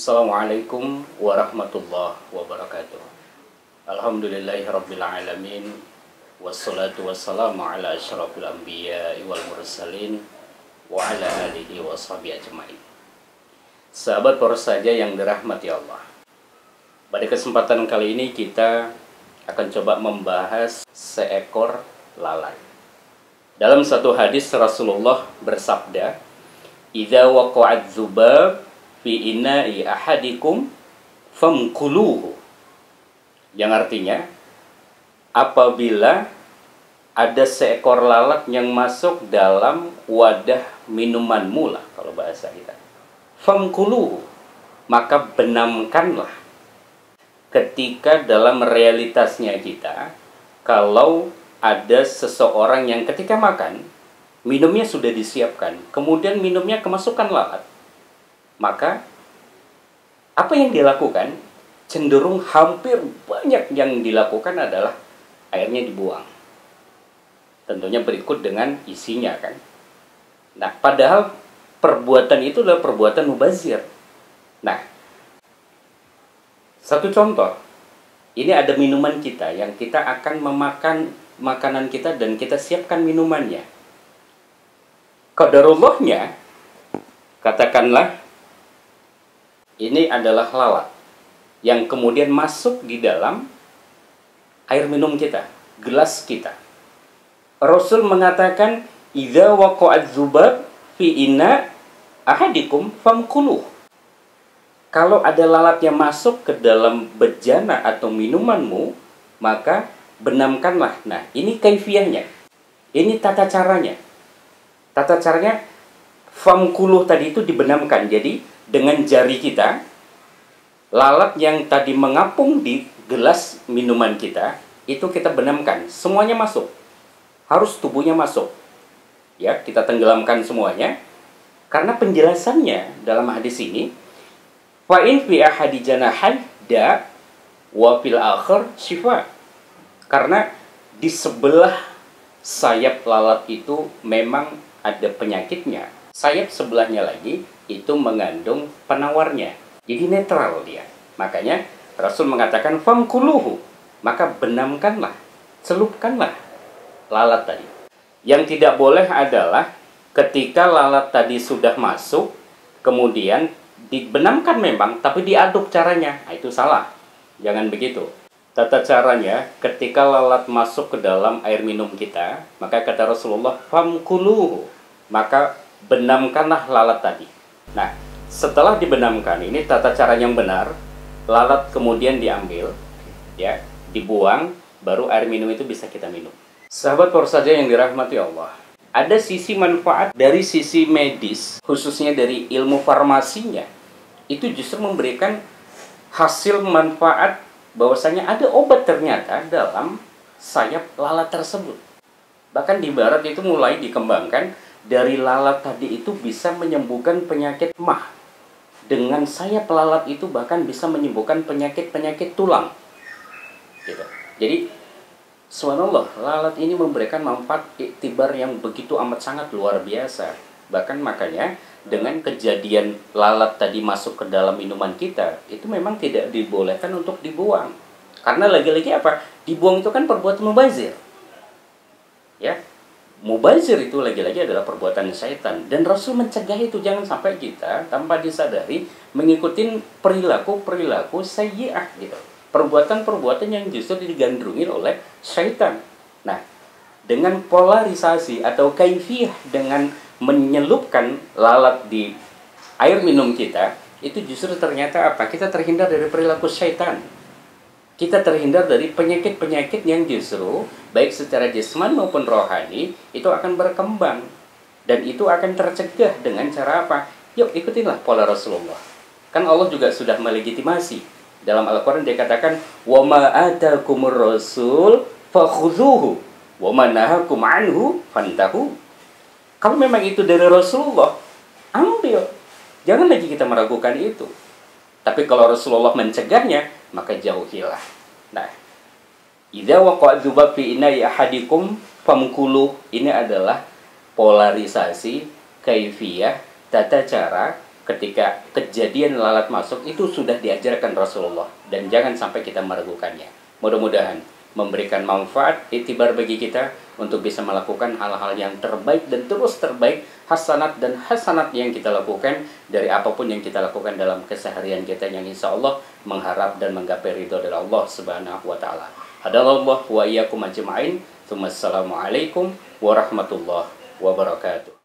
Assalamualaikum warahmatullahi wabarakatuh. Alhamdulillahirabbil alamin. Wassalatu wassalamu ala asyrafil anbiya'i wal mursalin wa ala alihi washabihi ajmain. Sahabat poros saja yang dirahmati Allah. Pada kesempatan kali ini kita akan coba membahas seekor lalat. Dalam satu hadis Rasulullah bersabda, "Idza waqa'adz dzubab fi ina'i ahadikum famkuluhu." Yang artinya, apabila ada seekor lalat yang masuk dalam wadah minumanmu lah, kalau bahasa kita, famkuluhu, maka benamkanlah. Ketika dalam realitasnya kita, kalau ada seseorang yang ketika makan, minumnya sudah disiapkan, kemudian minumnya kemasukan lalat, maka apa yang dilakukan? Cenderung hampir banyak yang dilakukan adalah airnya dibuang. Tentunya berikut dengan isinya kan. Nah, padahal perbuatan itu adalah perbuatan mubazir. Nah, satu contoh, ini ada minuman kita yang kita akan memakan makanan kita dan kita siapkan minumannya. Qadarullahnya, katakanlah ini adalah lalat yang kemudian masuk di dalam air minum kita, gelas kita. Rasul mengatakan, "Idza waqa'adz dzubab fi ina ahadikum famkuluh." Kalau ada lalat yang masuk ke dalam bejana atau minumanmu, maka benamkanlah. Nah, ini kaifiyahnya. Ini tata caranya. Tata caranya famkuluh tadi itu dibenamkan. Jadi dengan jari kita, lalat yang tadi mengapung di gelas minuman kita, itu kita benamkan. Semuanya masuk. Harus tubuhnya masuk. Ya, kita tenggelamkan semuanya. Karena penjelasannya dalam hadis ini, fa in fi ahadi janahan da wa fil akhir syifa. Karena di sebelah sayap lalat itu memang ada penyakitnya. Sayap sebelahnya lagi itu mengandung penawarnya. Jadi netral dia. Makanya Rasul mengatakan famkuluhu, maka benamkanlah, celupkanlah lalat tadi. Yang tidak boleh adalah ketika lalat tadi sudah masuk, kemudian dibenamkan memang, tapi diaduk caranya. Nah, itu salah. Jangan begitu. Tata caranya, ketika lalat masuk ke dalam air minum kita, maka kata Rasulullah, famkuluhu, maka benamkanlah lalat tadi. Nah, setelah dibenamkan, ini tata cara yang benar, lalat kemudian diambil, ya, dibuang, baru air minum itu bisa kita minum. Sahabat poros saja yang dirahmati Allah, ada sisi manfaat dari sisi medis, khususnya dari ilmu farmasinya, itu justru memberikan hasil manfaat bahwasanya ada obat ternyata dalam sayap lalat tersebut. Bahkan di barat itu mulai dikembangkan, dari lalat tadi itu bisa menyembuhkan penyakit mah. Dengan sayap lalat itu bahkan bisa menyembuhkan penyakit-penyakit tulang. Gitu. Jadi, subhanallah, lalat ini memberikan manfaat iktibar yang begitu amat sangat luar biasa. Bahkan makanya, dengan kejadian lalat tadi masuk ke dalam minuman kita, itu memang tidak dibolehkan untuk dibuang. Karena lagi-lagi apa? Dibuang itu kan perbuatan mubazir. Ya. Mubazir itu lagi-lagi adalah perbuatan syaitan. Dan Rasul mencegah itu. Jangan sampai kita tanpa disadari mengikuti perilaku-perilaku sayyi'ah gitu. Perbuatan-perbuatan yang justru digandrungi oleh syaitan. Nah, dengan polarisasi atau kaifiyah, dengan menyelupkan lalat di air minum kita, itu justru ternyata apa? Kita terhindar dari perilaku syaitan. Kita terhindar dari penyakit-penyakit yang justru baik secara jasmani maupun rohani itu akan berkembang. Dan itu akan tercegah dengan cara apa? Yuk ikutinlah pola Rasulullah. Kan Allah juga sudah melegitimasi. Dalam Al-Quran dia katakan, wa ma atakumur rasul fakhudhuhu wa ma nahakum anhu fantahu. Kalau memang itu dari Rasulullah, ambil. Jangan lagi kita meragukan itu. Tapi kalau Rasulullah mencegahnya, maka jauhilah. Nah, idza waqa'a dzubab fi ina'i ahadikum famkuluh, ini adalah polarisasi, kaifiyah, tata cara ketika kejadian lalat masuk itu sudah diajarkan Rasulullah, dan jangan sampai kita meragukannya. Mudah-mudahan memberikan manfaat, iktibar bagi kita untuk bisa melakukan hal-hal yang terbaik dan terus terbaik, hasanat dan hasanat yang kita lakukan dari apapun yang kita lakukan dalam keseharian kita, yang insya Allah mengharap dan menggapai ridho dari Allah Subhanahu wa Ta'ala. Hadallahu wa iyyakum ajma'in. Assalamualaikum warahmatullahi wabarakatuh.